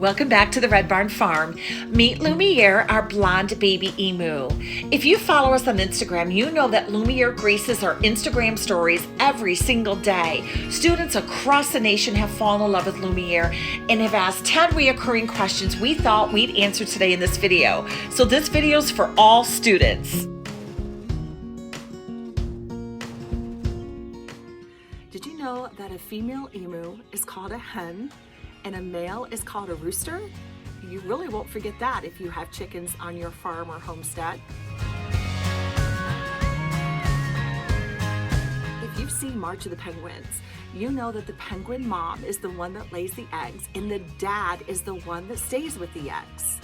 Welcome back to the Red Barn Farm. Meet Lumiere, our blonde baby emu. If you follow us on Instagram, you know that Lumiere graces our Instagram stories every single day. Students across the nation have fallen in love with Lumiere and have asked 10 reoccurring questions we thought we'd answer today in this video. So this video is for all students. Did you know that a female emu is called a hen and a male is called a rooster? You really won't forget that if you have chickens on your farm or homestead. If you've seen March of the Penguins, you know that the penguin mom is the one that lays the eggs and the dad is the one that stays with the eggs.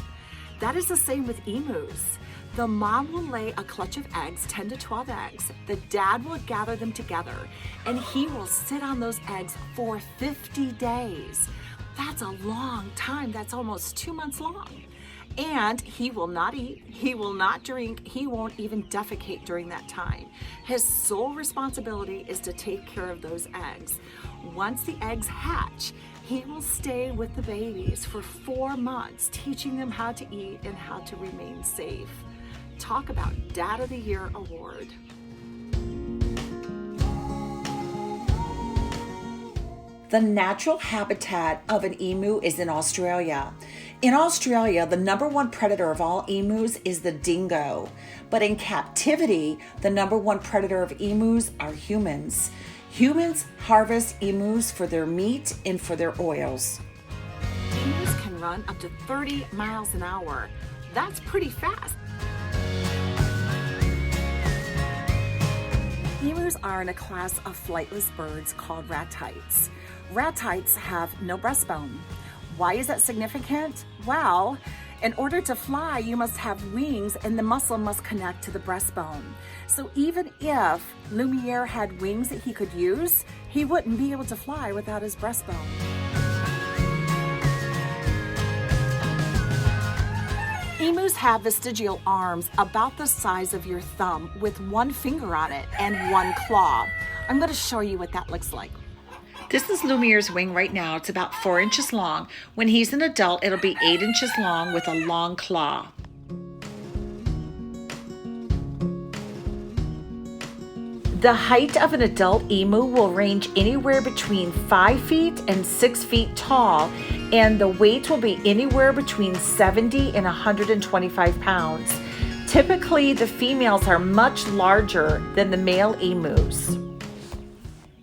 That is the same with emus. The mom will lay a clutch of eggs, 10 to 12 eggs. The dad will gather them together and he will sit on those eggs for 50 days. That's a long time. That's almost 2 months long. And he will not eat, he will not drink, he won't even defecate during that time. His sole responsibility is to take care of those eggs. Once the eggs hatch, he will stay with the babies for 4 months, teaching them how to eat and how to remain safe. Talk about Dad of the Year award. The natural habitat of an emu is in Australia. In Australia, the number one predator of all emus is the dingo. But in captivity, the number one predator of emus are humans. Humans harvest emus for their meat and for their oils. Emus can run up to 30 miles an hour. That's pretty fast. Emus are in a class of flightless birds called ratites. Ratites have no breastbone. Why is that significant? Well, in order to fly, you must have wings and the muscle must connect to the breastbone. So even if Lumiere had wings that he could use, he wouldn't be able to fly without his breastbone. Emus have vestigial arms about the size of your thumb with one finger on it and one claw. I'm going to show you what that looks like. This is Lumiere's wing right now. It's about 4 inches long. When he's an adult, it'll be 8 inches long with a long claw. The height of an adult emu will range anywhere between 5 feet and 6 feet tall, and the weight will be anywhere between 70 and 125 pounds. Typically, the females are much larger than the male emus.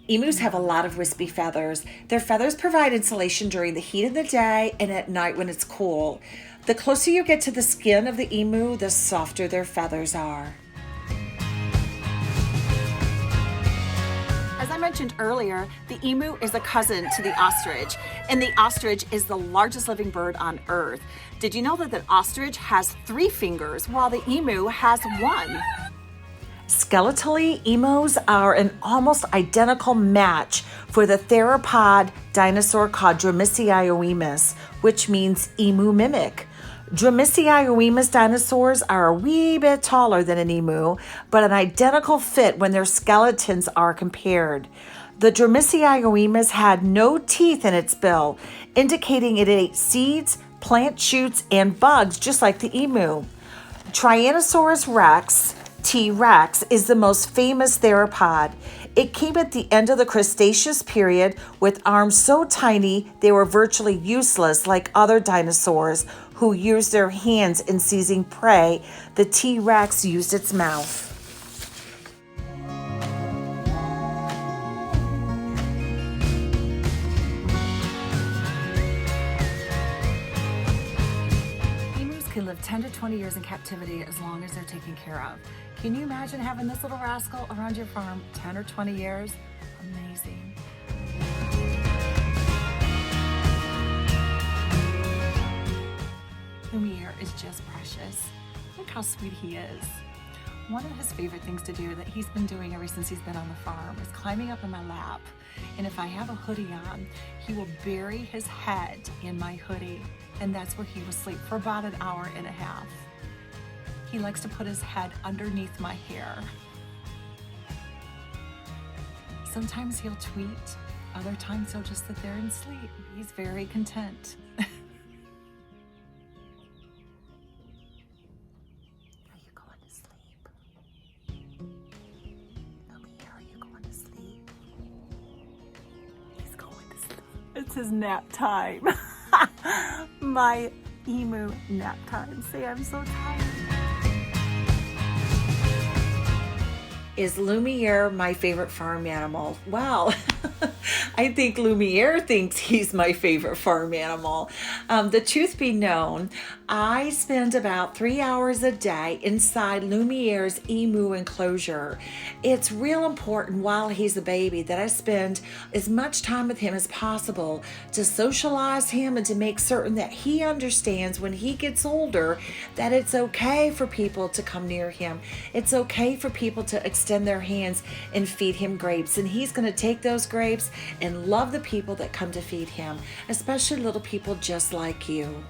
Emus have a lot of wispy feathers. Their feathers provide insulation during the heat of the day and at night when it's cool. The closer you get to the skin of the emu, the softer their feathers are. As I mentioned earlier, the emu is a cousin to the ostrich, and the ostrich is the largest living bird on Earth. Did you know that the ostrich has 3 fingers while the emu has 1? Skeletally, emus are an almost identical match for the theropod dinosaur called Dromaeosaurus, which means emu mimic. Dromaeosaurus dinosaurs are a wee bit taller than an emu, but an identical fit when their skeletons are compared. The Dromaeosaurus had no teeth in its bill, indicating it ate seeds, plant shoots, and bugs just like the emu. Tyrannosaurus rex, T-Rex, is the most famous theropod. It came at the end of the Cretaceous period with arms so tiny they were virtually useless like other dinosaurs who used their hands in seizing prey. The T-Rex used its mouth. Emus can live 10 to 20 years in captivity as long as they're taken care of. Can you imagine having this little rascal around your farm 10 or 20 years? Amazing. Lumiere is just precious. Look how sweet he is. One of his favorite things to do that he's been doing ever since he's been on the farm is climbing up in my lap. And if I have a hoodie on, he will bury his head in my hoodie. And that's where he will sleep for about an hour and a half. He likes to put his head underneath my hair. Sometimes he'll tweet, other times he'll just sit there and sleep. He's very content. it's his nap time. My emu nap time. Say, I'm so tired. Is Lumiere my favorite farm animal? Well, I think Lumiere thinks he's my favorite farm animal. The truth be known, I spend about 3 hours a day inside Lumiere's emu enclosure. It's real important while he's a baby that I spend as much time with him as possible to socialize him and to make certain that he understands when he gets older that it's okay for people to come near him. It's okay for people to extend their hands and feed him grapes, and he's going to take those grapes and love the people that come to feed him, especially little people just like you.